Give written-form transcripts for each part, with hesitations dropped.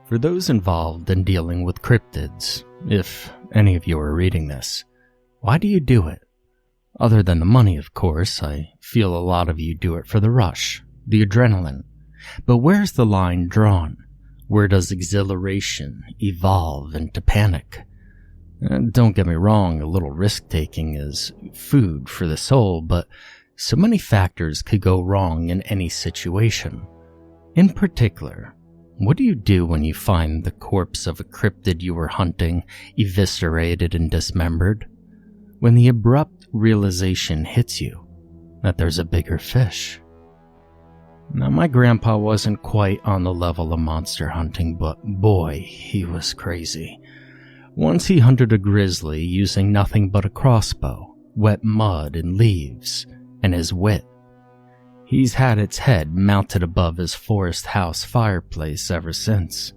For those involved in dealing with cryptids, if any of you are reading this, why do you do it? Other than the money, of course, I feel a lot of you do it for the rush, the adrenaline. But where's the line drawn? Where does exhilaration evolve into panic? Don't get me wrong, a little risk-taking is food for the soul, but so many factors could go wrong in any situation. In particular, what do you do when you find the corpse of a cryptid you were hunting eviscerated and dismembered? When the abrupt realization hits you that there's a bigger fish. Now, my grandpa wasn't quite on the level of monster hunting, but boy, he was crazy. Once he hunted a grizzly using nothing but a crossbow, wet mud and leaves, and his wit. He's had its head mounted above his forest house fireplace ever since.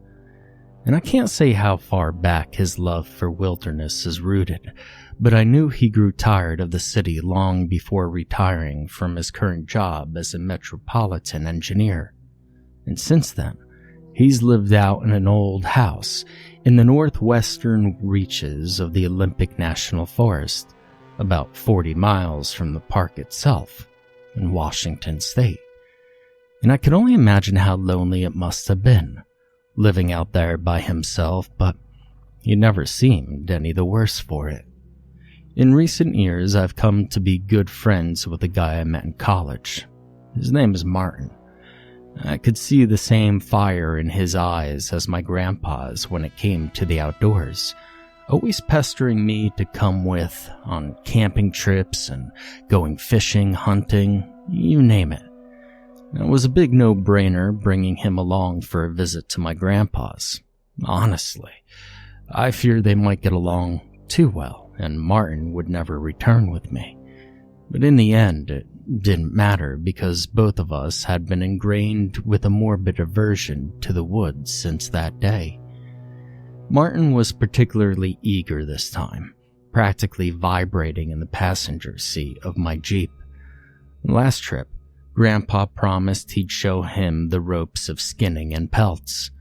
And I can't say how far back his love for wilderness is rooted, but I knew he grew tired of the city long before retiring from his current job as a metropolitan engineer. And since then, he's lived out in an old house in the northwestern reaches of the Olympic National Forest, about 40 miles from the park itself, in Washington State. And I can only imagine how lonely it must have been, living out there by himself, but he never seemed any the worse for it. In recent years, I've come to be good friends with a guy I met in college. His name is Martin. I could see the same fire in his eyes as my grandpa's when it came to the outdoors, always pestering me to come with on camping trips and going fishing, hunting, you name it. It was a big no-brainer bringing him along for a visit to my grandpa's. Honestly, I feared they might get along too well, and Martin would never return with me. But in the end, it didn't matter because both of us had been ingrained with a morbid aversion to the woods since that day. Martin was particularly eager this time, practically vibrating in the passenger seat of my Jeep. Last trip, Grandpa promised he'd show him the ropes of skinning and pelts.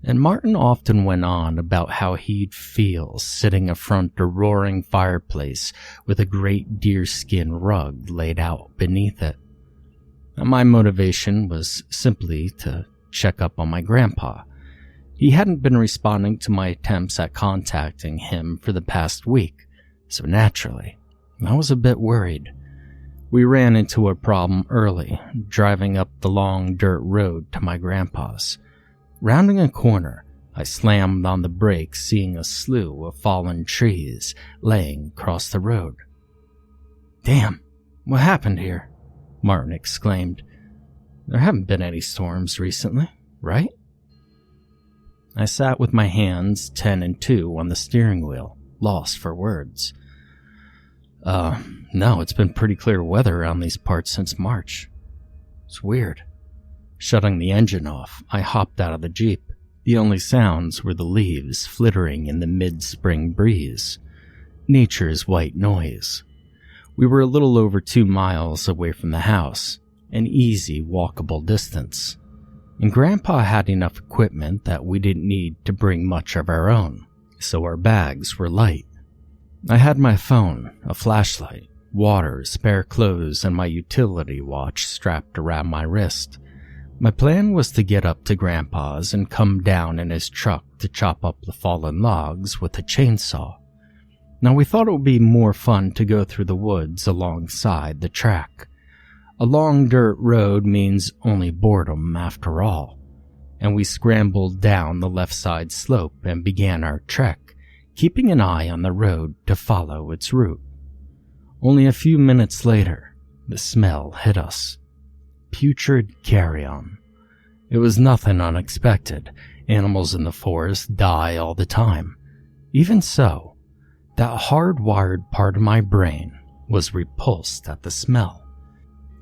And Martin often went on about how he'd feel sitting affront a roaring fireplace with a great deerskin rug laid out beneath it. My motivation was simply to check up on my grandpa. He hadn't been responding to my attempts at contacting him for the past week, so naturally, I was a bit worried. We ran into a problem early, driving up the long dirt road to my grandpa's. Rounding a corner, I slammed on the brakes, seeing a slew of fallen trees laying across the road. "Damn, what happened here?" Martin exclaimed. "There haven't been any storms recently, right?" I sat with my hands 10 and 2 on the steering wheel, lost for words. No, it's been pretty clear weather around these parts since March. It's weird. Shutting the engine off, I hopped out of the Jeep. The only sounds were the leaves flittering in the mid-spring breeze. Nature's white noise. We were a little over 2 miles away from the house, an easy walkable distance. And Grandpa had enough equipment that we didn't need to bring much of our own, so our bags were light. I had my phone, a flashlight, water, spare clothes, and my utility watch strapped around my wrist. My plan was to get up to Grandpa's and come down in his truck to chop up the fallen logs with a chainsaw. Now we thought it would be more fun to go through the woods alongside the track. A long dirt road means only boredom after all, and we scrambled down the left side slope and began our trek, keeping an eye on the road to follow its route. Only a few minutes later, the smell hit us. Putrid carrion. It was nothing unexpected. Animals in the forest die all the time. Even so, that hardwired part of my brain was repulsed at the smell.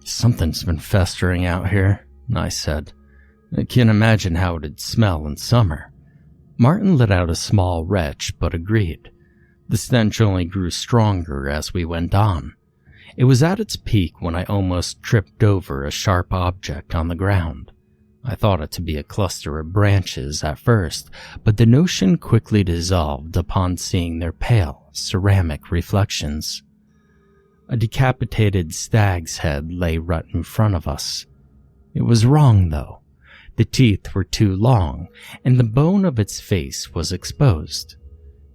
"Something's been festering out here," I said. "I can't imagine how it'd smell in summer." Martin let out a small retch, but agreed. The stench only grew stronger as we went on. It was at its peak when I almost tripped over a sharp object on the ground. I thought it to be a cluster of branches at first, but the notion quickly dissolved upon seeing their pale, ceramic reflections. A decapitated stag's head lay right in front of us. It was wrong, though. The teeth were too long, and the bone of its face was exposed.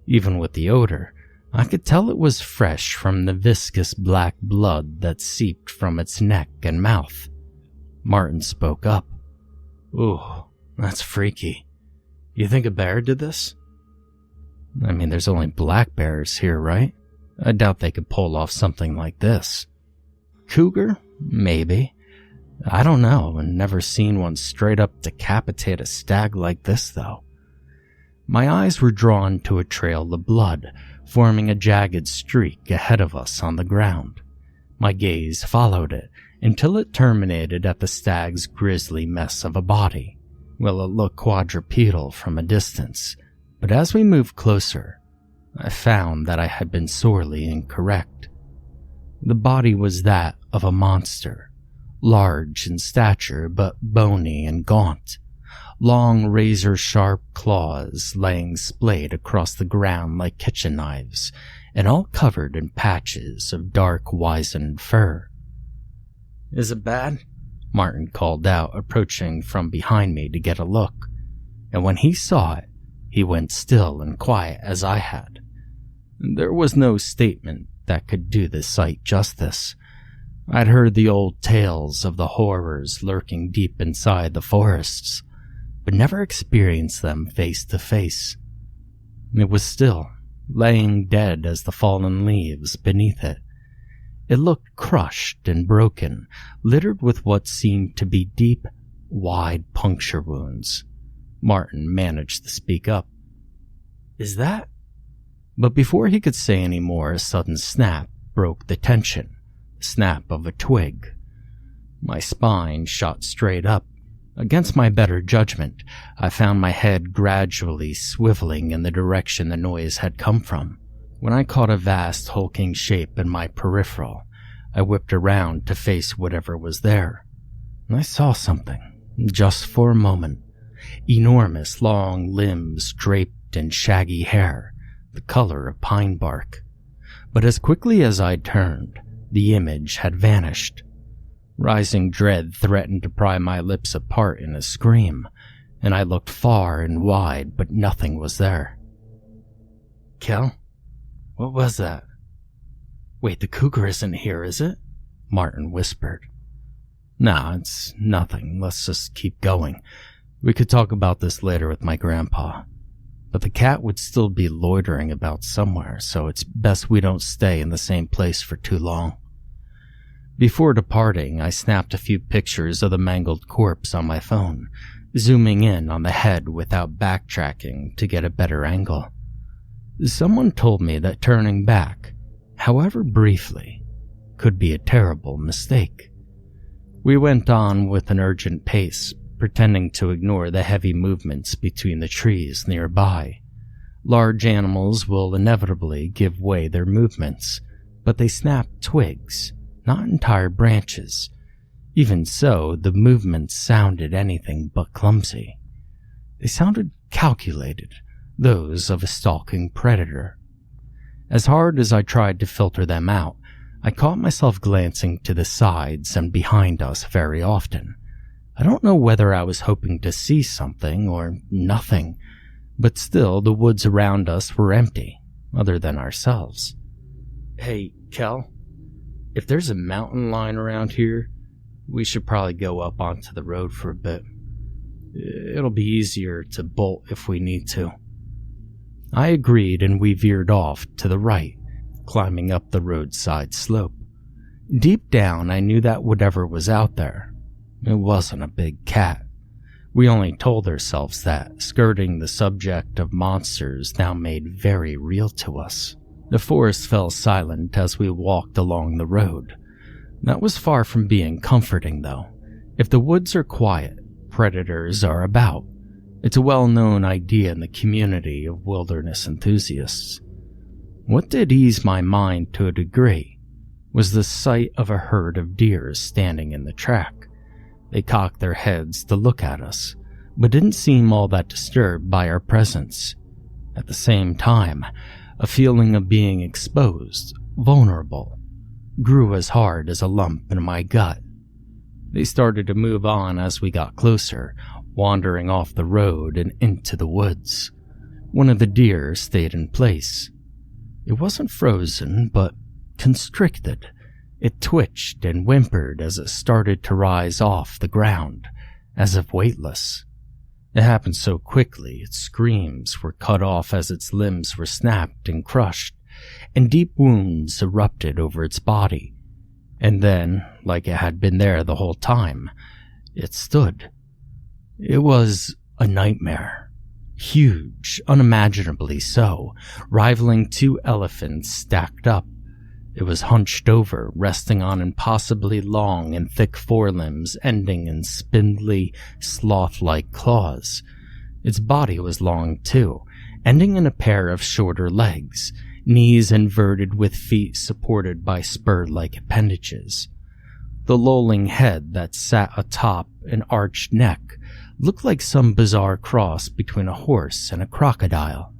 Even with the odor, I could tell it was fresh from the viscous black blood that seeped from its neck and mouth. Martin spoke up. "Ooh, that's freaky. You think a bear did this?" I mean, there's only black bears here, right? I doubt they could pull off something like this. Cougar? Maybe. I don't know, and never seen one straight up decapitate a stag like this, though. My eyes were drawn to a trail of blood, forming a jagged streak ahead of us on the ground. My gaze followed it until it terminated at the stag's grisly mess of a body. Well, it looked quadrupedal from a distance, but as we moved closer, I found that I had been sorely incorrect. The body was that of a monster, large in stature but bony and gaunt, long razor-sharp claws laying splayed across the ground like kitchen knives, and all covered in patches of dark wizened fur. "Is it bad?" Martin called out, approaching from behind me to get a look, and when he saw it, he went still and quiet as I had. There was no statement that could do the sight justice. I'd heard the old tales of the horrors lurking deep inside the forests, but never experienced them face to face. It was still, laying dead as the fallen leaves beneath it. It looked crushed and broken, littered with what seemed to be deep, wide puncture wounds. Martin managed to speak up. "Is that?" But before he could say any more, a sudden snap broke the tension. The snap of a twig. My spine shot straight up. Against my better judgment, I found my head gradually swiveling in the direction the noise had come from. When I caught a vast hulking shape in my peripheral, I whipped around to face whatever was there. And I saw something, just for a moment. Enormous long limbs draped in shaggy hair, the color of pine bark. But as quickly as I turned, the image had vanished. Rising dread threatened to pry my lips apart in a scream, and I looked far and wide, but nothing was there. "Kel? What was that?" "Wait, the cougar isn't here, is it?" Martin whispered. "Nah, it's nothing. Let's just keep going. We could talk about this later with my grandpa. But the cat would still be loitering about somewhere, so it's best we don't stay in the same place for too long." Before departing, I snapped a few pictures of the mangled corpse on my phone, zooming in on the head without backtracking to get a better angle. Someone told me that turning back, however briefly, could be a terrible mistake. We went on with an urgent pace, pretending to ignore the heavy movements between the trees nearby. Large animals will inevitably give way their movements, but they snap twigs, not entire branches. Even so, the movements sounded anything but clumsy. They sounded calculated, those of a stalking predator. As hard as I tried to filter them out, I caught myself glancing to the sides and behind us very often. I don't know whether I was hoping to see something or nothing, but still the woods around us were empty, other than ourselves. "Hey, Kel, if there's a mountain line around here, we should probably go up onto the road for a bit. It'll be easier to bolt if we need to." I agreed, and we veered off to the right, climbing up the roadside slope. Deep down, I knew that whatever was out there, it wasn't a big cat. We only told ourselves that, skirting the subject of monsters now made very real to us. The forest fell silent as we walked along the road. That was far from being comforting, though. If the woods are quiet, predators are about. It's a well-known idea in the community of wilderness enthusiasts. What did ease my mind to a degree was the sight of a herd of deer standing in the track. They cocked their heads to look at us, but didn't seem all that disturbed by our presence. At the same time, a feeling of being exposed, vulnerable, grew as hard as a lump in my gut. They started to move on as we got closer, wandering off the road and into the woods. One of the deer stayed in place. It wasn't frozen, but constricted. It twitched and whimpered as it started to rise off the ground, as if weightless. It happened so quickly, its screams were cut off as its limbs were snapped and crushed, and deep wounds erupted over its body. And then, like it had been there the whole time, it stood. It was a nightmare. Huge, unimaginably so, rivaling 2 elephants stacked up. It was hunched over, resting on impossibly long and thick forelimbs ending in spindly, sloth-like claws. Its body was long too, ending in a pair of shorter legs, knees inverted with feet supported by spur-like appendages. The lolling head that sat atop an arched neck looked like some bizarre cross between a horse and a crocodile.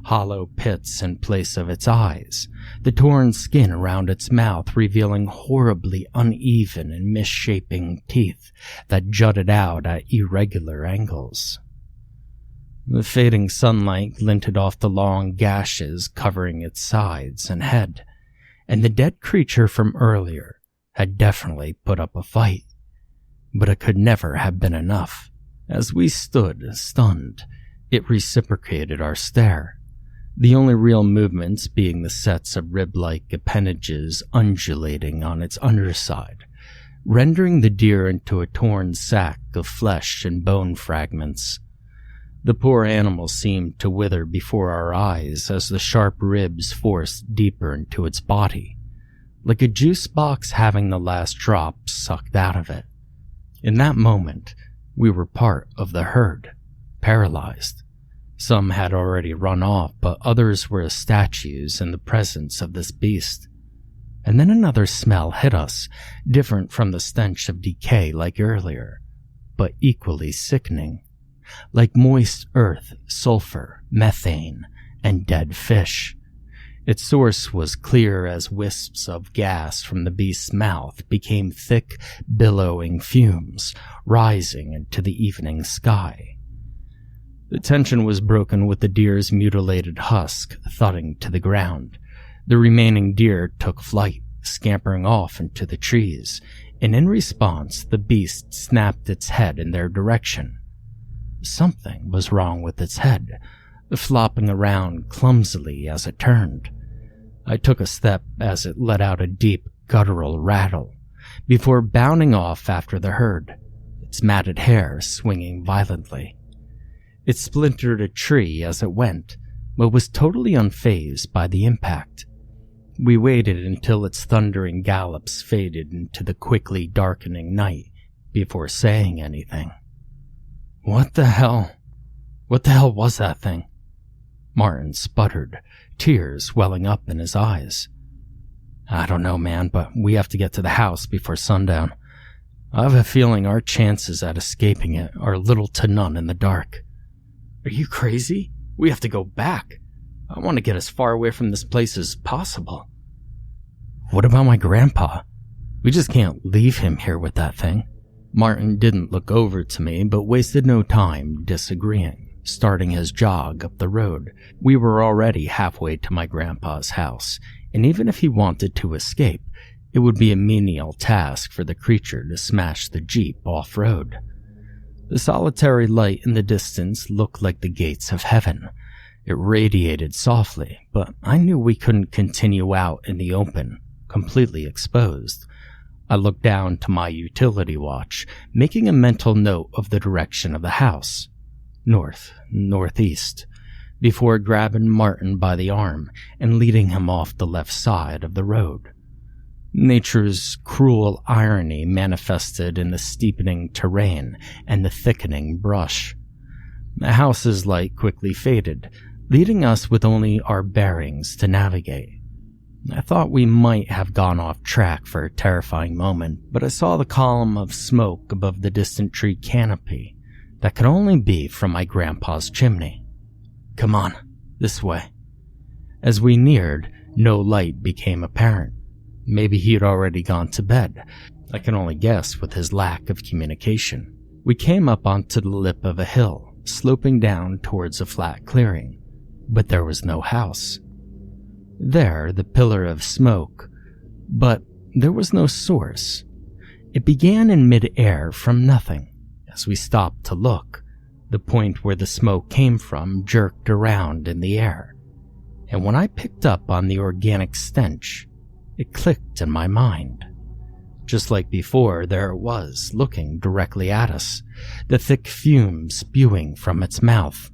Hollow pits in place of its eyes, the torn skin around its mouth revealing horribly uneven and misshapen teeth that jutted out at irregular angles. The fading sunlight glinted off the long gashes covering its sides and head, and the dead creature from earlier had definitely put up a fight. But it could never have been enough. As we stood, stunned, it reciprocated our stare, the only real movements being the sets of rib-like appendages undulating on its underside, rendering the deer into a torn sack of flesh and bone fragments. The poor animal seemed to wither before our eyes as the sharp ribs forced deeper into its body, like a juice box having the last drop sucked out of it. In that moment, we were part of the herd, paralyzed. Some had already run off, but others were as statues in the presence of this beast. And then another smell hit us, different from the stench of decay like earlier, but equally sickening. Like moist earth, sulfur, methane, and dead fish. Its source was clear as wisps of gas from the beast's mouth became thick, billowing fumes, rising into the evening sky. The tension was broken with the deer's mutilated husk thudding to the ground. The remaining deer took flight, scampering off into the trees, and in response the beast snapped its head in their direction. Something was wrong with its head, flopping around clumsily as it turned. I took a step as it let out a deep, guttural rattle, before bounding off after the herd, its matted hair swinging violently. It splintered a tree as it went, but was totally unfazed by the impact. We waited until its thundering gallops faded into the quickly darkening night before saying anything. What the hell was that thing? Martin sputtered, tears welling up in his eyes. I don't know, man, but we have to get to the house before sundown. I have a feeling our chances at escaping it are little to none in the dark. Are you crazy? We have to go back. I want to get as far away from this place as possible. What about my grandpa? We just can't leave him here with that thing. Martin didn't look over to me, but wasted no time disagreeing, starting his jog up the road. We were already halfway to my grandpa's house, and even if he wanted to escape, it would be a menial task for the creature to smash the Jeep off-road. The solitary light in the distance looked like the gates of heaven. It radiated softly, but I knew we couldn't continue out in the open, completely exposed. I looked down to my utility watch, making a mental note of the direction of the house. Northeast, before grabbing Martin by the arm and leading him off the left side of the road. Nature's cruel irony manifested in the steepening terrain and the thickening brush. The house's light quickly faded, leaving us with only our bearings to navigate. I thought we might have gone off track for a terrifying moment, but I saw the column of smoke above the distant tree canopy that could only be from my grandpa's chimney. "Come on, this way." As we neared, no light became apparent. Maybe he had already gone to bed. I can only guess with his lack of communication. We came up onto the lip of a hill, sloping down towards a flat clearing, but there was no house. There, the pillar of smoke, but there was no source. It began in mid-air from nothing. As we stopped to look, the point where the smoke came from jerked around in the air, and when I picked up on the organic stench, it clicked in my mind. Just like before, there it was, looking directly at us, the thick fumes spewing from its mouth,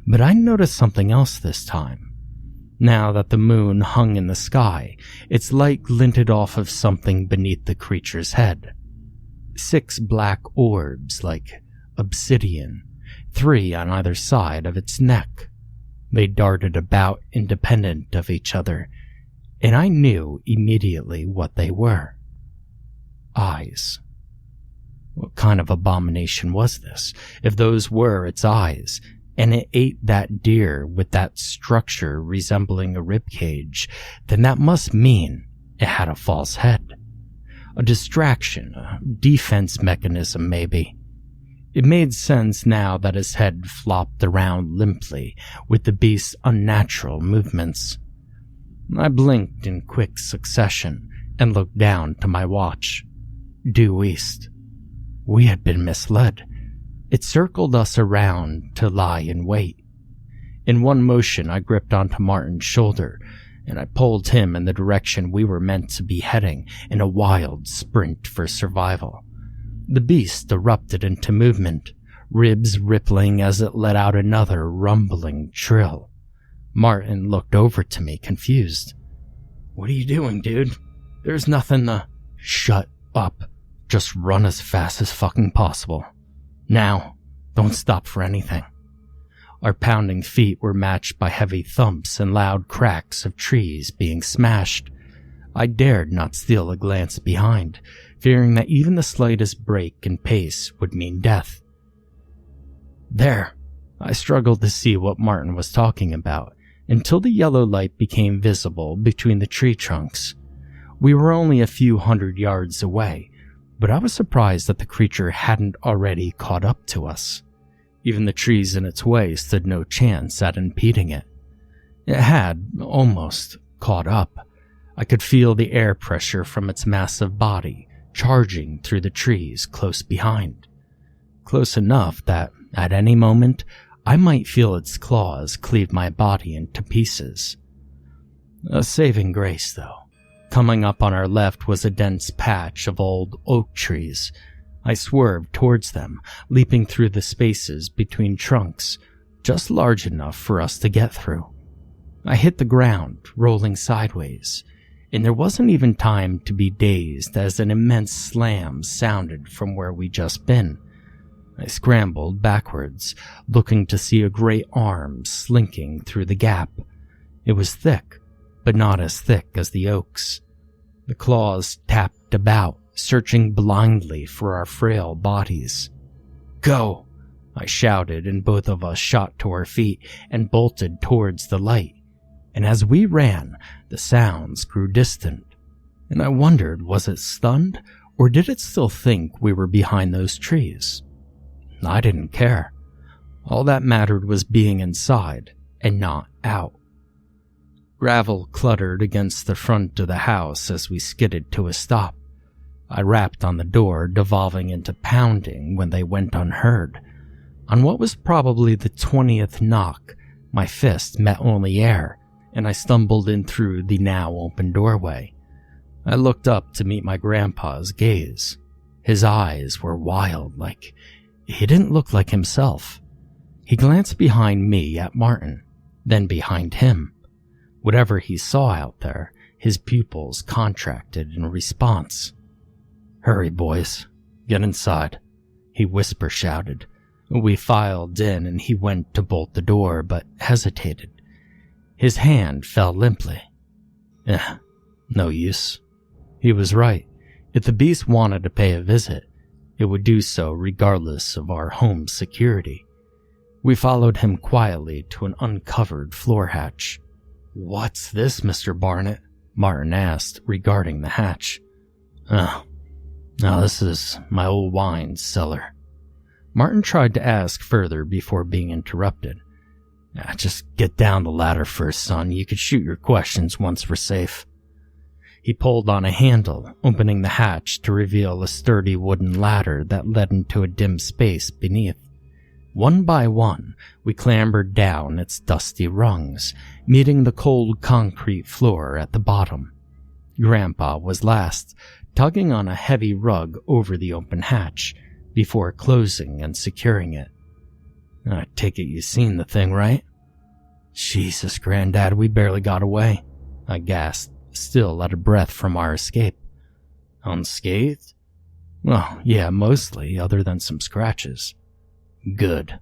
but I noticed something else this time. Now that the moon hung in the sky, its light glinted off of something beneath the creature's head. 6 black orbs, like obsidian, 3 on either side of its neck. They darted about independent of each other, and I knew immediately what they were. Eyes. What kind of abomination was this, if those were its eyes, and it ate that deer with that structure resembling a ribcage? Then that must mean it had a false head. A distraction, a defense mechanism maybe. It made sense now that his head flopped around limply with the beast's unnatural movements. I blinked in quick succession and looked down to my watch. Due east. We had been misled. It circled us around to lie in wait. In one motion, I gripped onto Martin's shoulder, and I pulled him in the direction we were meant to be heading in a wild sprint for survival. The beast erupted into movement, ribs rippling as it let out another rumbling trill. Martin looked over to me, confused. "What are you doing, dude? There's nothing to—" "Shut up. Just run as fast as fucking possible. Now, don't stop for anything." Our pounding feet were matched by heavy thumps and loud cracks of trees being smashed. I dared not steal a glance behind, fearing that even the slightest break in pace would mean death. There! I struggled to see what Martin was talking about, until the yellow light became visible between the tree trunks. We were only a few 100 yards away, but I was surprised that the creature hadn't already caught up to us. Even the trees in its way stood no chance at impeding it. It had almost caught up. I could feel the air pressure from its massive body charging through the trees close behind. Close enough that, at any moment, I might feel its claws cleave my body into pieces. A saving grace, though. Coming up on our left was a dense patch of old oak trees. I swerved towards them, leaping through the spaces between trunks, just large enough for us to get through. I hit the ground, rolling sideways, and there wasn't even time to be dazed as an immense slam sounded from where we'd just been. I scrambled backwards, looking to see a great arm slinking through the gap. It was thick, but not as thick as the oaks. The claws tapped about, searching blindly for our frail bodies. "Go!" I shouted, and both of us shot to our feet and bolted towards the light. And as we ran, the sounds grew distant. And I wondered, was it stunned, or did it still think we were behind those trees? I didn't care. All that mattered was being inside and not out. Gravel cluttered against the front of the house as we skidded to a stop. I rapped on the door, devolving into pounding when they went unheard. On what was probably the 20th knock, my fist met only air, and I stumbled in through the now open doorway. I looked up to meet my grandpa's gaze. His eyes were wild, like he didn't look like himself. He glanced behind me at Martin, then behind him. Whatever he saw out there, his pupils contracted in response. "Hurry, boys. Get inside," he whisper shouted. We filed in and he went to bolt the door, but hesitated. His hand fell limply. No use. He was right. If the beast wanted to pay a visit, it would do so regardless of our home's security. We followed him quietly to an uncovered floor hatch. "What's this, Mr. Barnett?" Martin asked regarding the hatch. "Oh, no, this is my old wine cellar." Martin tried to ask further before being interrupted. Just get down the ladder first, son. You could shoot your questions once we're safe." He pulled on a handle, opening the hatch to reveal a sturdy wooden ladder that led into a dim space beneath. One by one, we clambered down its dusty rungs, meeting the cold concrete floor at the bottom. Grandpa was last, tugging on a heavy rug over the open hatch before closing and securing it. "I take it you've seen the thing, right?" "Jesus, Granddad, we barely got away," I gasped, still out of breath from our escape. "Unscathed?" "Well, yeah, mostly, other than some scratches." "Good."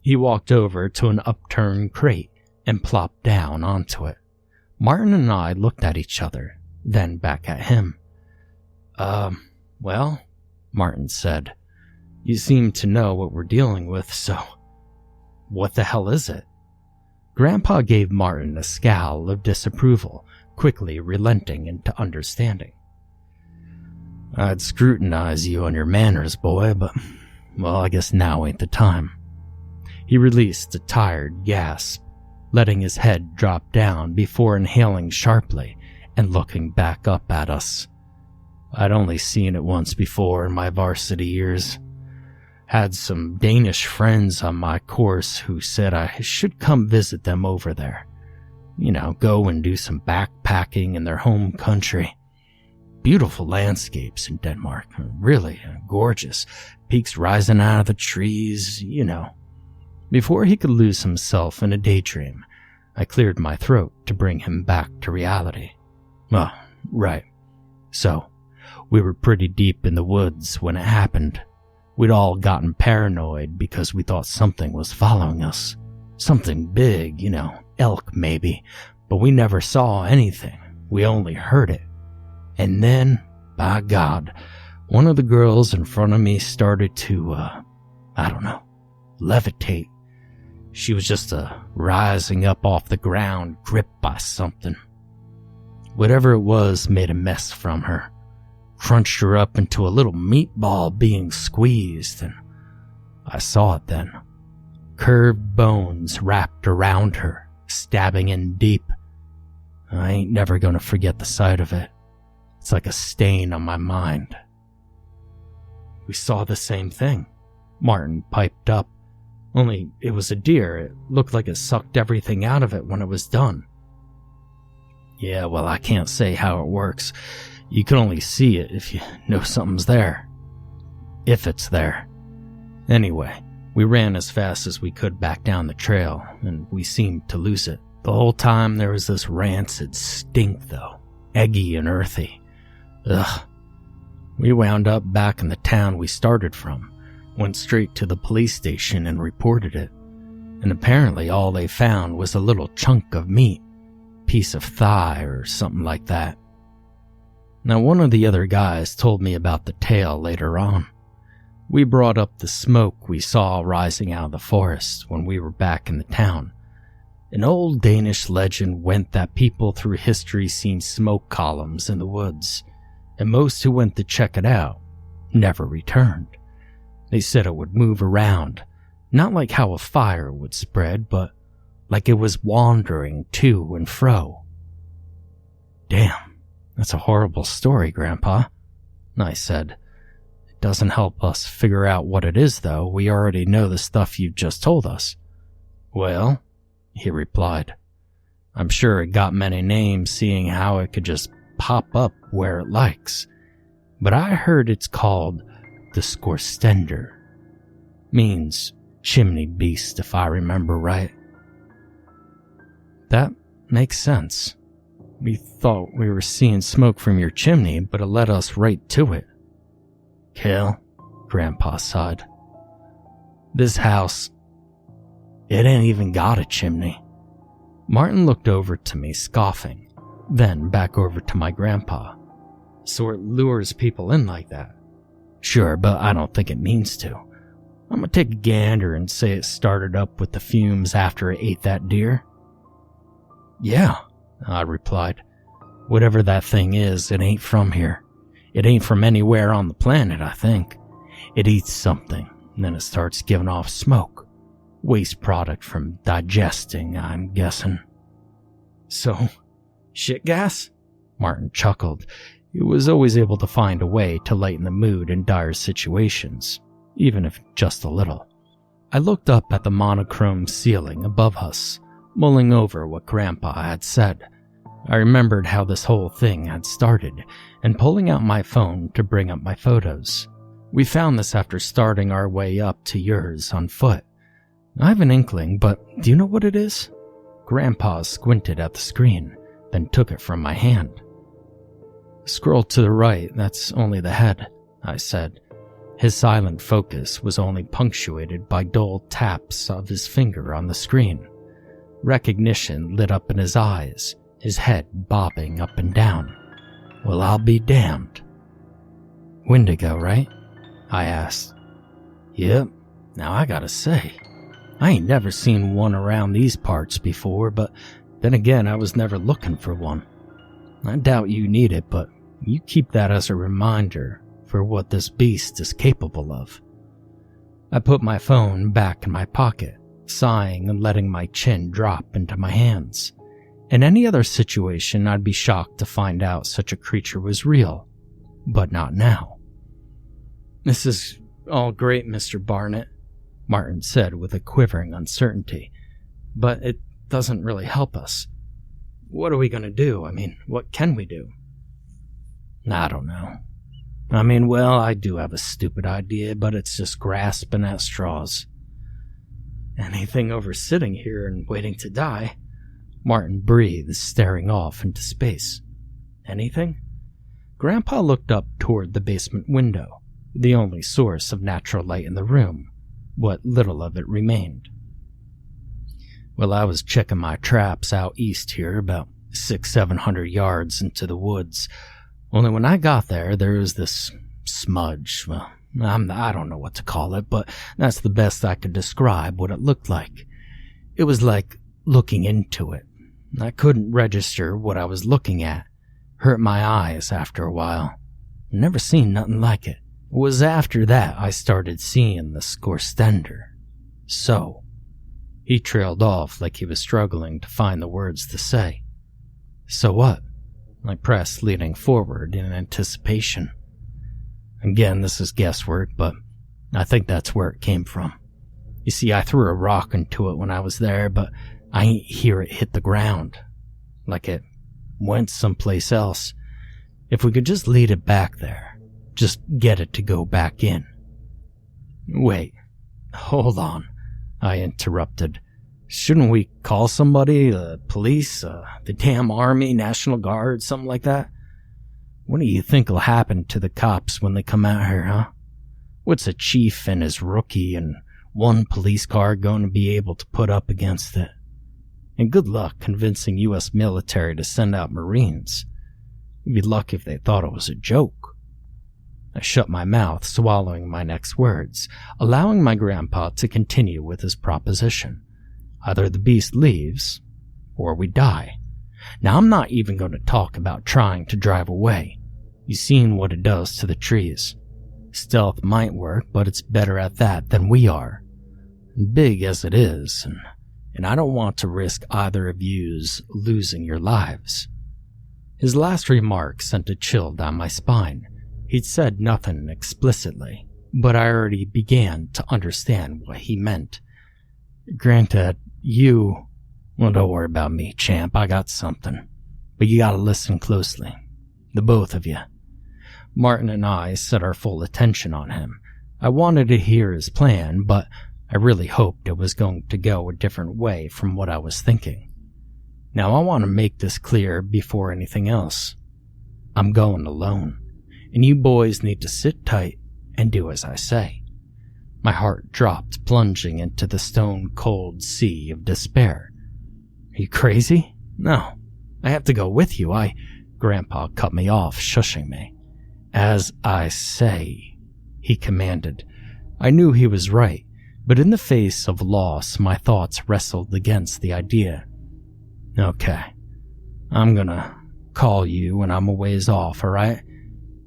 He walked over to an upturned crate and plopped down onto it. Martin and I looked at each other, then back at him. Well," Martin said, "you seem to know what we're dealing with, so what the hell is it?" Grandpa gave Martin a scowl of disapproval, quickly relenting into understanding. "I'd scrutinize you on your manners, boy, but, well, I guess now ain't the time." He released a tired gasp, letting his head drop down before inhaling sharply and looking back up at us. I'd only seen it once before in my varsity years. Had some Danish friends on my course who said I should come visit them over there. You know, go and do some backpacking in their home country. Beautiful landscapes in Denmark, really gorgeous. Peaks rising out of the trees, you know. Before he could lose himself in a daydream, I cleared my throat to bring him back to reality. "Oh, right. So, we were pretty deep in the woods when it happened. We'd all gotten paranoid because we thought something was following us. Something big, you know, elk maybe, but we never saw anything. We only heard it. And then, by God, one of the girls in front of me started to, levitate. She was just rising up off the ground, gripped by something. Whatever it was made a mess from her. Crunched her up into a little meatball being squeezed, and I saw it then. Curved bones wrapped around her, stabbing in deep. I ain't never gonna forget the sight of it. It's like a stain on my mind." "We saw the same thing," Martin piped up. "Only it was a deer. It looked like it sucked everything out of it when it was done." "Yeah, well, I can't say how it works. You can only see it if you know something's there. If it's there. Anyway, we ran as fast as we could back down the trail, and we seemed to lose it. The whole time there was this rancid stink, though. Eggy and earthy. Ugh. We wound up back in the town we started from, went straight to the police station and reported it. And apparently all they found was a little chunk of meat. Piece of thigh or something like that. Now, one of the other guys told me about the tale later on. We brought up the smoke we saw rising out of the forest when we were back in the town. An old Danish legend went that people through history seen smoke columns in the woods, and most who went to check it out never returned. They said it would move around, not like how a fire would spread, but like it was wandering to and fro. "Damn. That's a horrible story, Grandpa," I said. "It doesn't help us figure out what it is, though. We already know the stuff you've just told us." "Well," he replied, "I'm sure it got many names seeing how it could just pop up where it likes. But I heard it's called the Skorstender. Means chimney beast, if I remember right." "That makes sense. We thought we were seeing smoke from your chimney, but it led us right to it." "Kaeo," Grandpa sighed. "This house, it ain't even got a chimney." Martin looked over to me, scoffing. Then back over to my grandpa. So it lures people in like that? Sure, but I don't think it means to. I'm gonna take a gander and say it started up with the fumes after it ate that deer. Yeah, I replied. Whatever that thing is, it ain't from here. It ain't from anywhere on the planet, I think. It eats something, and then it starts giving off smoke. Waste product from digesting, I'm guessing. So, shit gas? Martin chuckled. He was always able to find a way to lighten the mood in dire situations, even if just a little. I looked up at the monochrome ceiling above us, mulling over what Grandpa had said. I remembered how this whole thing had started, and pulling out my phone to bring up my photos. We found this after starting our way up to yours on foot. I have an inkling, but do you know what it is? Grandpa squinted at the screen, then took it from my hand. Scroll to the right, that's only the head, I said. His silent focus was only punctuated by dull taps of his finger on the screen. Recognition lit up in his eyes, his head bobbing up and down. Well, I'll be damned. Wendigo, right? I asked. Yep. Now I gotta say, I ain't never seen one around these parts before, but then again, I was never looking for one. I doubt you need it, but you keep that as a reminder for what this beast is capable of. I put my phone back in my pocket, sighing and letting my chin drop into my hands. In any other situation, I'd be shocked to find out such a creature was real, but not now. This is all great, Mr. Barnett, Martin said with a quivering uncertainty, but it doesn't really help us. What are we going to do? I mean, what can we do? I don't know. Well, I do have a stupid idea, but it's just grasping at straws. Anything over sitting here and waiting to die? Martin breathed, staring off into space. Anything? Grandpa looked up toward the basement window, the only source of natural light in the room, what little of it remained. Well, I was checking my traps out east here, about 600-700 yards into the woods. Only when I got there, there was this smudge. Well, I don't know what to call it, but that's the best I could describe what it looked like. It was like looking into it. I couldn't register what I was looking at. Hurt my eyes after a while. Never seen nothing like it. It was after that I started seeing the Skorstender. So, he trailed off like he was struggling to find the words to say. So what? I pressed, leaning forward in anticipation. Again, this is guesswork, but I think that's where it came from. You see, I threw a rock into it when I was there, but I ain't hear it hit the ground. Like it went someplace else. If we could just lead it back there, just get it to go back in. Wait, hold on, I interrupted. Shouldn't we call somebody, the police, the damn army, National Guard, something like that? What do you think will happen to the cops when they come out here, huh? What's a chief and his rookie and one police car going to be able to put up against it? And good luck convincing U.S. military to send out Marines. You'd be lucky if they thought it was a joke. I shut my mouth, swallowing my next words, allowing my grandpa to continue with his proposition. Either the beast leaves, or we die. Now, I'm not even going to talk about trying to drive away. You've seen what it does to the trees. Stealth might work, but it's better at that than we are. Big as it is, and I don't want to risk either of yous losing your lives. His last remark sent a chill down my spine. He'd said nothing explicitly, but I already began to understand what he meant. Granted, well, don't worry about me, champ, I got something. But you gotta listen closely. The both of you. Martin and I set our full attention on him. I wanted to hear his plan, but I really hoped it was going to go a different way from what I was thinking. Now I want to make this clear before anything else. I'm going alone, and you boys need to sit tight and do as I say. My heart dropped, plunging into the stone-cold sea of despair. Are you crazy? No, I have to go with you. Grandpa cut me off, shushing me. As I say, he commanded. I knew he was right, but in the face of loss, my thoughts wrestled against the idea. Okay, I'm gonna call you when I'm a ways off, alright?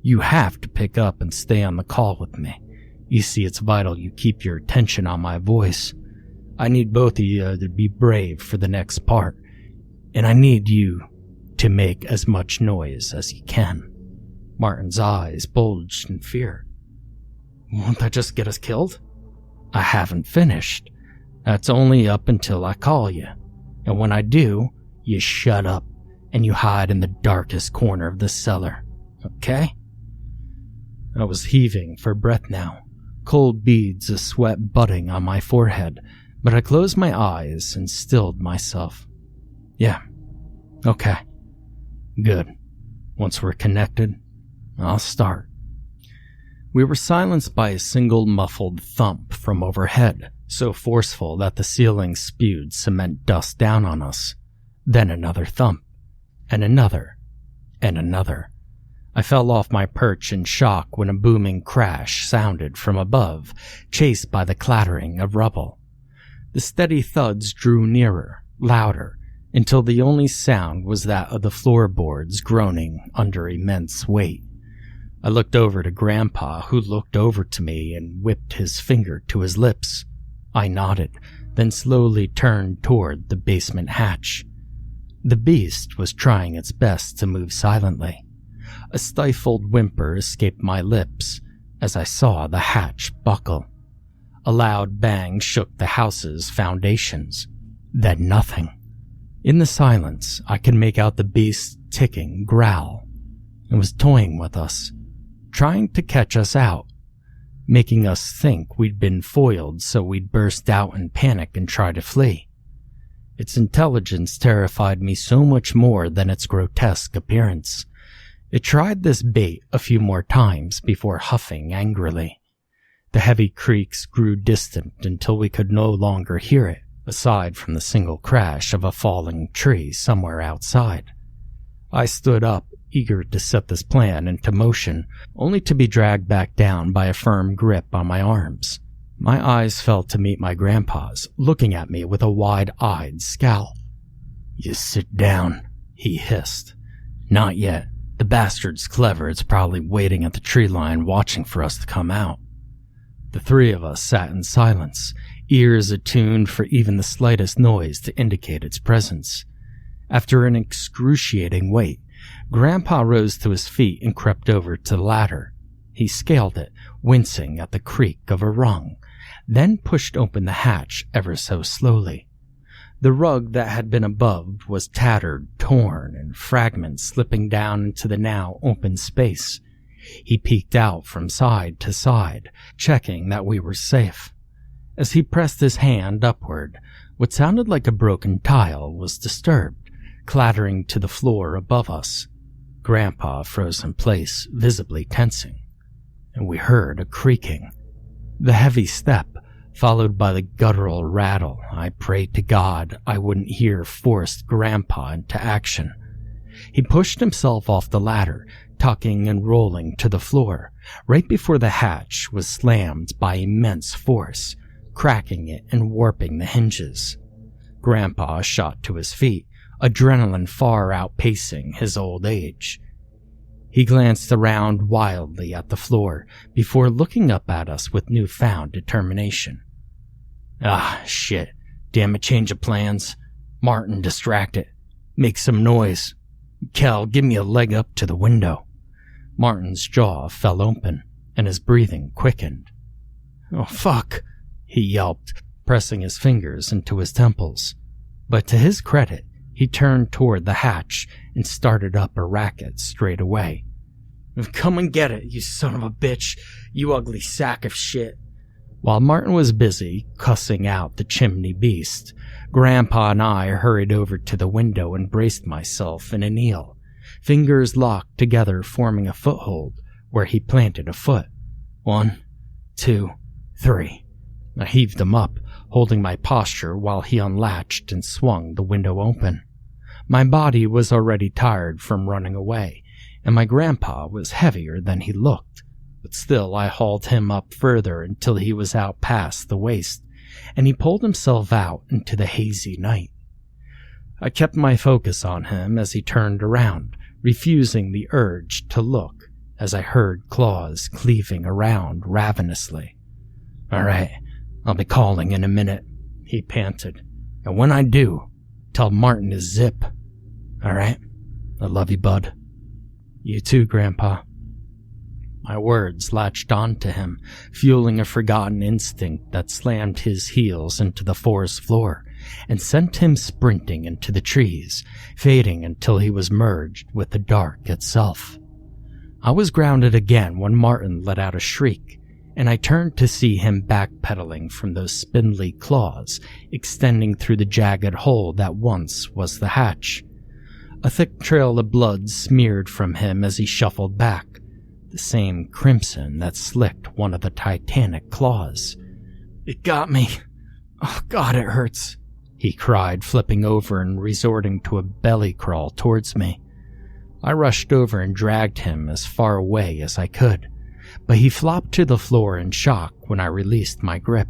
You have to pick up and stay on the call with me. You see, it's vital you keep your attention on my voice. I need both of you to be brave for the next part, and I need you to make as much noise as you can. Martin's eyes bulged in fear. Won't that just get us killed? I haven't finished. That's only up until I call you. And when I do, you shut up and you hide in the darkest corner of the cellar. Okay? I was heaving for breath now, cold beads of sweat budding on my forehead, but I closed my eyes and stilled myself. Yeah. Okay. Good. Once we're connected, I'll start. We were silenced by a single muffled thump from overhead, so forceful that the ceiling spewed cement dust down on us. Then another thump, and another, and another. I fell off my perch in shock when a booming crash sounded from above, chased by the clattering of rubble. The steady thuds drew nearer, louder, until the only sound was that of the floorboards groaning under immense weight. I looked over to Grandpa, who looked over to me and whipped his finger to his lips. I nodded, then slowly turned toward the basement hatch. The beast was trying its best to move silently. A stifled whimper escaped my lips as I saw the hatch buckle. A loud bang shook the house's foundations. Then nothing. In the silence, I could make out the beast's ticking growl. It was toying with us, trying to catch us out, making us think we'd been foiled so we'd burst out in panic and try to flee. Its intelligence terrified me so much more than its grotesque appearance. It tried this bait a few more times before huffing angrily. The heavy creaks grew distant until we could no longer hear it, aside from the single crash of a falling tree somewhere outside. I stood up, eager to set this plan into motion, only to be dragged back down by a firm grip on my arms. My eyes fell to meet my grandpa's, looking at me with a wide-eyed scowl. "You sit down," he hissed. "Not yet. The bastard's clever. It's probably waiting at the tree line watching for us to come out." The three of us sat in silence, ears attuned for even the slightest noise to indicate its presence. After an excruciating wait, Grandpa rose to his feet and crept over to the ladder. He scaled it, wincing at the creak of a rung, then pushed open the hatch ever so slowly. The rug that had been above was tattered, torn, and fragments slipping down into the now open space. He peeked out from side to side, checking that we were safe. As he pressed his hand upward, what sounded like a broken tile was disturbed, clattering to the floor above us. Grandpa froze in place, visibly tensing, and we heard a creaking. The heavy step, followed by the guttural rattle. I prayed to God I wouldn't hear forced Grandpa into action. He pushed himself off the ladder, tucking and rolling to the floor, right before the hatch was slammed by immense force, cracking it and warping the hinges. Grandpa shot to his feet, adrenaline far outpacing his old age. He glanced around wildly at the floor before looking up at us with newfound determination. "Ah, shit. Damn it, change of plans. Martin, distract it. Make some noise. Kel, give me a leg up to the window." Martin's jaw fell open, and his breathing quickened. "Oh, fuck," he yelped, pressing his fingers into his temples. But to his credit, he turned toward the hatch and started up a racket straight away. "Come and get it, you son of a bitch, you ugly sack of shit." While Martin was busy cussing out the chimney beast, Grandpa and I hurried over to the window and braced myself in a kneel, fingers locked together forming a foothold where he planted a foot. 1, 2, 3. I heaved him up, holding my posture while he unlatched and swung the window open. My body was already tired from running away, and my grandpa was heavier than he looked, but still I hauled him up further until he was out past the waist, and he pulled himself out into the hazy night. I kept my focus on him as he turned around, refusing the urge to look as I heard claws cleaving around ravenously. "All right, I'll be calling in a minute," he panted, "and when I do, tell Martin to zip. All right? I love you, bud." "You too, Grandpa." My words latched on to him, fueling a forgotten instinct that slammed his heels into the forest floor and sent him sprinting into the trees, fading until he was merged with the dark itself. I was grounded again when Martin let out a shriek, and I turned to see him backpedaling from those spindly claws extending through the jagged hole that once was the hatch. A thick trail of blood smeared from him as he shuffled back, the same crimson that slicked one of the titanic claws. "It got me. Oh God, it hurts," he cried, flipping over and resorting to a belly crawl towards me. I rushed over and dragged him as far away as I could, but he flopped to the floor in shock when I released my grip.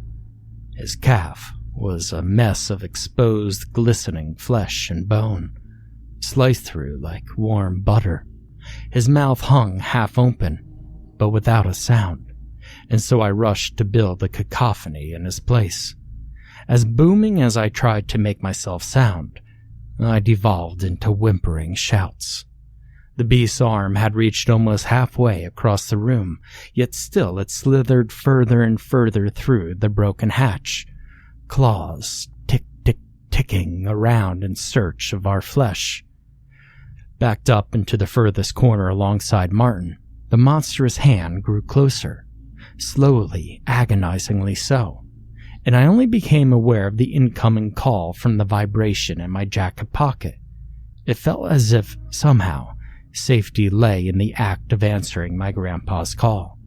His calf was a mess of exposed, glistening flesh and bone, sliced through like warm butter. His mouth hung half open, but without a sound, and so I rushed to build a cacophony in his place. As booming as I tried to make myself sound, I devolved into whimpering shouts. The beast's arm had reached almost halfway across the room, yet still it slithered further and further through the broken hatch, claws ticking around in search of our flesh. Backed up into the furthest corner alongside Martin, the monstrous hand grew closer, slowly, agonizingly so, and I only became aware of the incoming call from the vibration in my jacket pocket. It felt as if, somehow, safety lay in the act of answering my grandpa's call.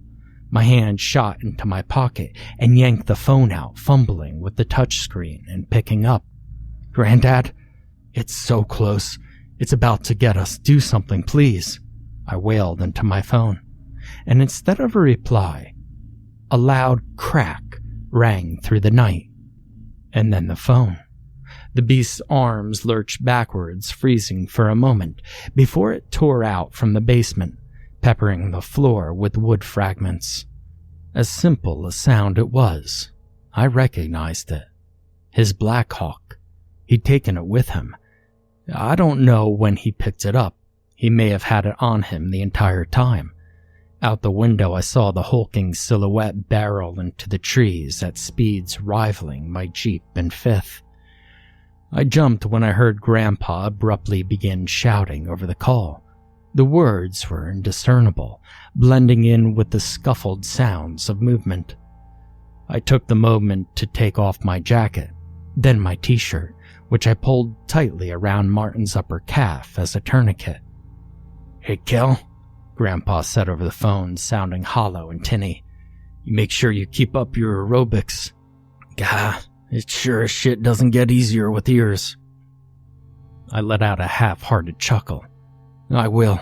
My hand shot into my pocket and yanked the phone out, fumbling with the touchscreen and picking up. "Granddad, it's so close. It's about to get us. Do something, please," I wailed into my phone. And instead of a reply, a loud crack rang through the night. And then the phone. The beast's arms lurched backwards, freezing for a moment, before it tore out from the basement, peppering the floor with wood fragments. As simple a sound it was, I recognized it. His Black Hawk. He'd taken it with him. I don't know when he picked it up. He may have had it on him the entire time. Out the window I saw the hulking silhouette barrel into the trees at speeds rivaling my Jeep in fifth. I jumped when I heard Grandpa abruptly begin shouting over the call. The words were indiscernible, blending in with the scuffled sounds of movement. I took the moment to take off my jacket, then my t-shirt, which I pulled tightly around Martin's upper calf as a tourniquet. "Hey, Kel," Grandpa said over the phone, sounding hollow and tinny. "You make sure you keep up your aerobics. Gah, it sure as shit doesn't get easier with ears." I let out a half-hearted chuckle. "I will.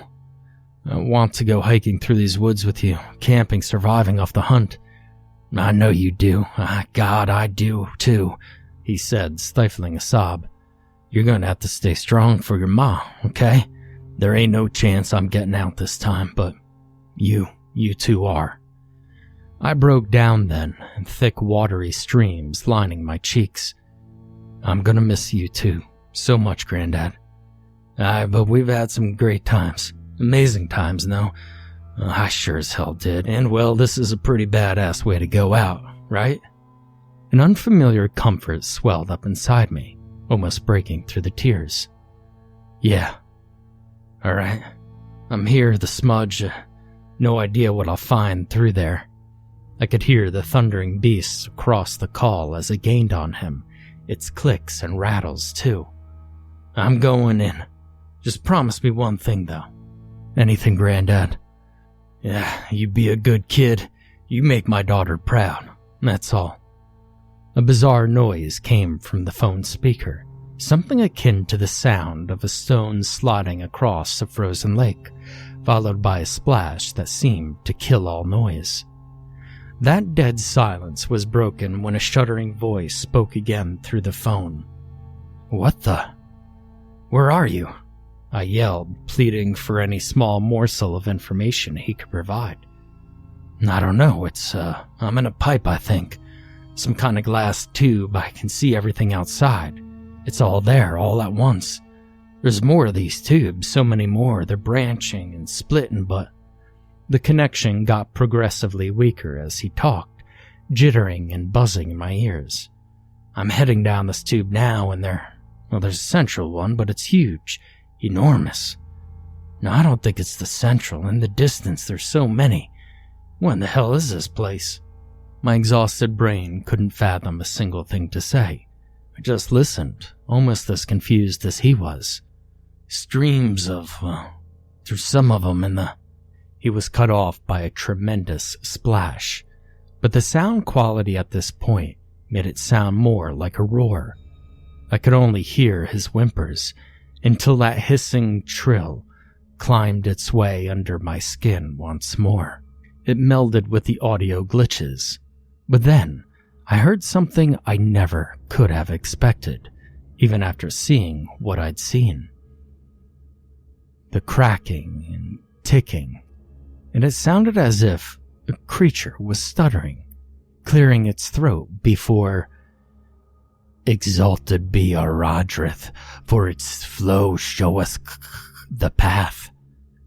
I want to go hiking through these woods with you, camping, surviving off the hunt." "I know you do. God, I do, too," he said, stifling a sob. "You're gonna have to stay strong for your ma, okay? There ain't no chance I'm getting out this time, but you two are." I broke down then, and thick watery streams lining my cheeks. "I'm gonna miss you too, so much, Granddad. But we've had some great times. Amazing times, no? I sure as hell did, and well, this is a pretty badass way to go out, right?" An unfamiliar comfort swelled up inside me, almost breaking through the tears. "Yeah. Alright. I'm here, the smudge. No idea what I'll find through there." I could hear the thundering beasts across the call as it gained on him, its clicks and rattles too. "I'm going in. Just promise me one thing, though." "Anything, Granddad." "Yeah, you be a good kid. You make my daughter proud. That's all." A bizarre noise came from the phone speaker, something akin to the sound of a stone sliding across a frozen lake, followed by a splash that seemed to kill all noise. That dead silence was broken when a shuddering voice spoke again through the phone. "What the? Where are you?" I yelled, pleading for any small morsel of information he could provide. "I don't know, I'm in a pipe, I think. Some kind of glass tube. I can see everything outside. It's all there, all at once. There's more of these tubes, so many more. They're branching and splitting, but..." The connection got progressively weaker as he talked, jittering and buzzing in my ears. "I'm heading down this tube now, and there's a central one, but it's huge, enormous. No, I don't think it's the central. In the distance, there's so many. What in the hell is this place?" My exhausted brain couldn't fathom a single thing to say. I just listened, almost as confused as he was. "Streams of, there's some of them in the..." He was cut off by a tremendous splash, but the sound quality at this point made it sound more like a roar. I could only hear his whimpers until that hissing trill climbed its way under my skin once more. It melded with the audio glitches, but then I heard something I never could have expected, even after seeing what I'd seen. The cracking and ticking, and it sounded as if a creature was stuttering, clearing its throat before... "Exalted be Aradrith, for its flow showeth the path."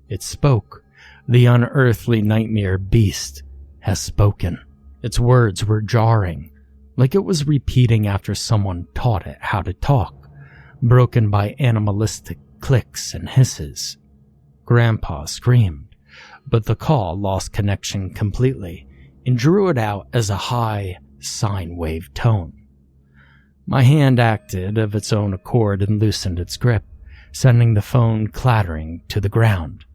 It spoke. The unearthly nightmare beast has spoken. Its words were jarring, like it was repeating after someone taught it how to talk, broken by animalistic clicks and hisses. Grandpa screamed, but the call lost connection completely and drew it out as a high sine wave tone. My hand acted of its own accord and loosened its grip, sending the phone clattering to the ground.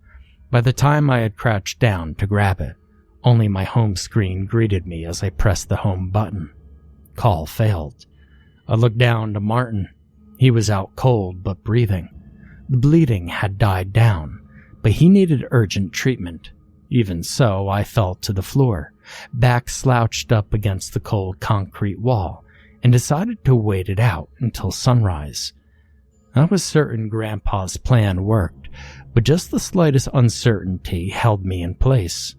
By the time I had crouched down to grab it, only my home screen greeted me as I pressed the home button. Call failed. I looked down to Martin. He was out cold but breathing. The bleeding had died down, but he needed urgent treatment. Even so, I fell to the floor, back slouched up against the cold concrete wall, and decided to wait it out until sunrise. I was certain Grandpa's plan worked, but just the slightest uncertainty held me in place.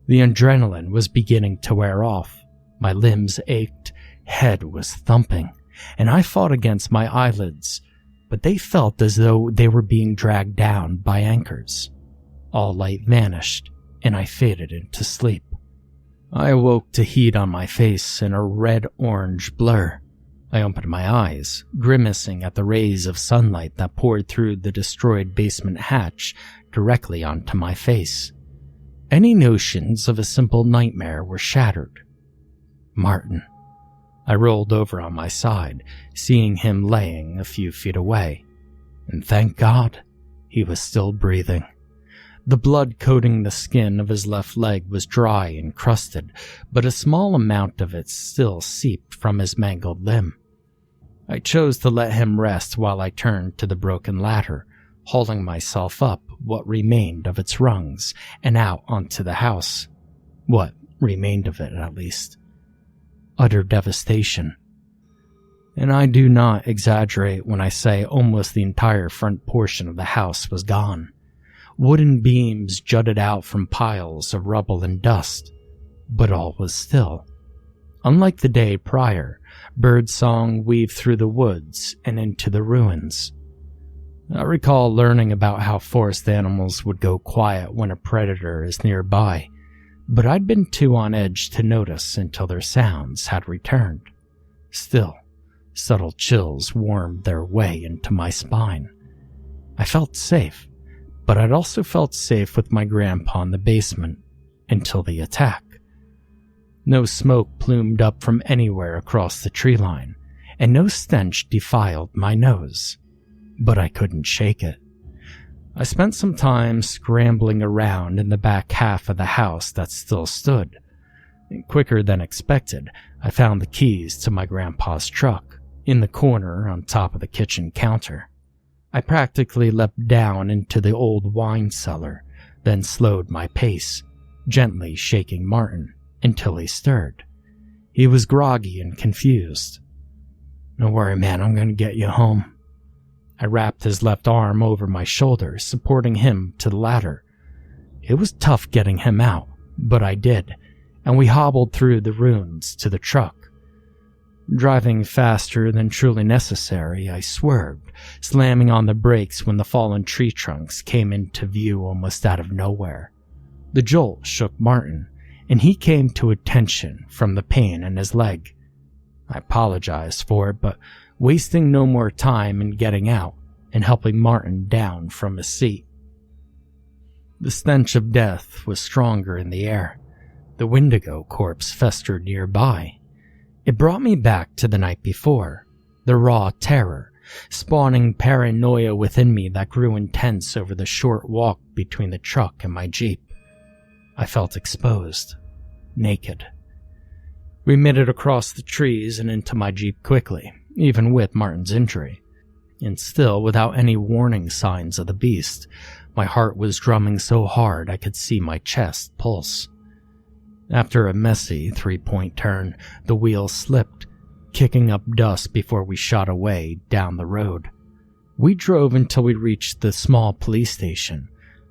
The adrenaline was beginning to wear off. My limbs ached, head was thumping, and I fought against my eyelids, but they felt as though they were being dragged down by anchors. All light vanished, and I faded into sleep. I awoke to heat on my face and a red-orange blur. I opened my eyes, grimacing at the rays of sunlight that poured through the destroyed basement hatch directly onto my face. Any notions of a simple nightmare were shattered. Martin. I rolled over on my side, seeing him laying a few feet away, and thank God, he was still breathing. The blood coating the skin of his left leg was dry and crusted, but a small amount of it still seeped from his mangled limb. I chose to let him rest while I turned to the broken ladder, hauling myself up what remained of its rungs and out onto the house. What remained of it, at least. Utter devastation. And I do not exaggerate when I say almost the entire front portion of the house was gone. Wooden beams jutted out from piles of rubble and dust, but all was still. Unlike the day prior, birdsong weaved through the woods and into the ruins. I recall learning about how forest animals would go quiet when a predator is nearby, but I'd been too on edge to notice until their sounds had returned. Still, subtle chills warmed their way into my spine. I felt safe, but I'd also felt safe with my grandpa in the basement until the attack. No smoke plumed up from anywhere across the tree line, and no stench defiled my nose, but I couldn't shake it. I spent some time scrambling around in the back half of the house that still stood. Quicker than expected, I found the keys to my grandpa's truck. in the corner on top of the kitchen counter. I practically leapt down into the old wine cellar, then slowed my pace, gently shaking Martin until he stirred. He was groggy and confused. "Don't worry, man, I'm gonna get you home." I wrapped his left arm over my shoulder, supporting him to the ladder. It was tough getting him out, but I did, and we hobbled through the ruins to the truck. Driving faster than truly necessary, I swerved, slamming on the brakes when the fallen tree trunks came into view almost out of nowhere. The jolt shook Martin, and he came to attention from the pain in his leg. I apologized for it, but wasting no more time in getting out and helping Martin down from his seat. The stench of death was stronger in the air. The Wendigo corpse festered nearby. It brought me back to the night before, the raw terror, spawning paranoia within me that grew intense over the short walk between the truck and my Jeep. I felt exposed, naked. We made it across the trees and into my Jeep quickly, even with Martin's injury. And still, without any warning signs of the beast, my heart was drumming so hard I could see my chest pulse. After a messy three-point turn, the wheel slipped, kicking up dust before we shot away down the road. We drove until we reached the small police station,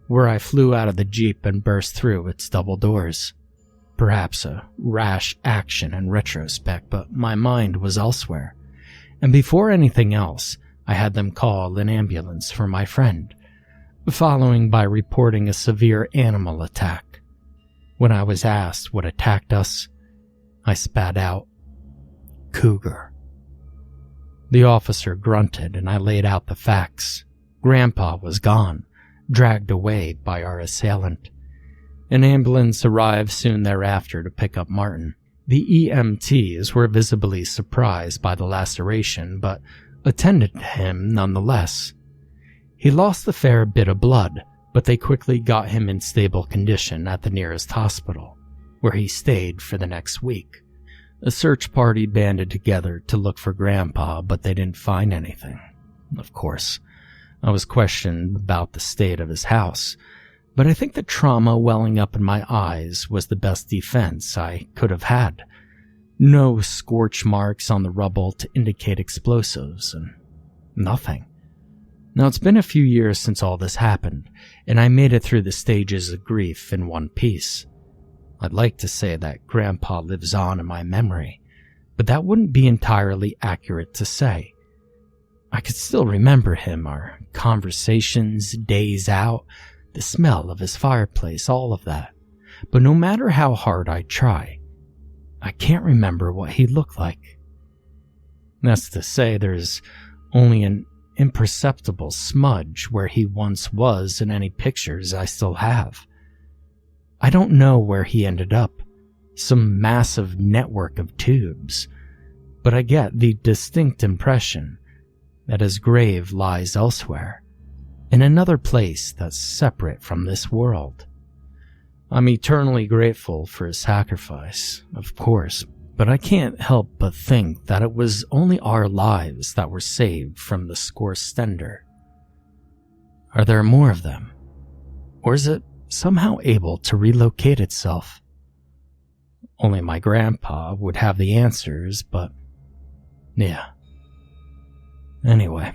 where I flew out of the Jeep and burst through its double doors. Perhaps a rash action in retrospect, but my mind was elsewhere. And before anything else, I had them call an ambulance for my friend, following by reporting a severe animal attack. When I was asked what attacked us, I spat out, "Cougar." The officer grunted and I laid out the facts. Grandpa was gone, dragged away by our assailant. An ambulance arrived soon thereafter to pick up Martin. The EMTs were visibly surprised by the laceration, but attended to him nonetheless. He lost a fair bit of blood, but they quickly got him in stable condition at the nearest hospital, where he stayed for the next week. A search party banded together to look for Grandpa, but they didn't find anything. Of course, I was questioned about the state of his house, but I think the trauma welling up in my eyes was the best defense I could have had. No scorch marks on the rubble to indicate explosives, and nothing. Now, it's been a few years since all this happened, and I made it through the stages of grief in one piece. I'd like to say that Grandpa lives on in my memory, but that wouldn't be entirely accurate to say. I could still remember him, our conversations, days out, the smell of his fireplace, all of that. But no matter how hard I try, I can't remember what he looked like. That's to say, there's only an imperceptible smudge where he once was in any pictures I still have. I don't know where he ended up, some massive network of tubes, but I get the distinct impression that his grave lies elsewhere, in another place that's separate from this world. I'm eternally grateful for his sacrifice, of course, but I can't help but think that it was only our lives that were saved from the Scorstender. Are there more of them? Or is it somehow able to relocate itself? Only my grandpa would have the answers, but yeah. Anyway,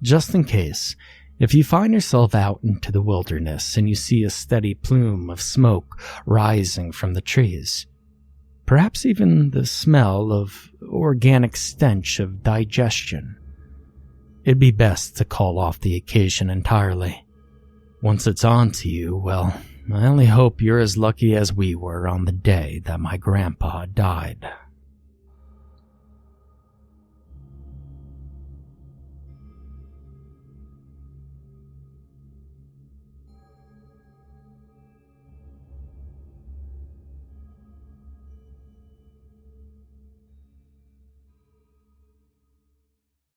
just in case, if you find yourself out into the wilderness and you see a steady plume of smoke rising from the trees, perhaps even the smell of organic stench of digestion, it'd be best to call off the occasion entirely. Once it's on to you, well, I only hope you're as lucky as we were on the day that my grandpa died.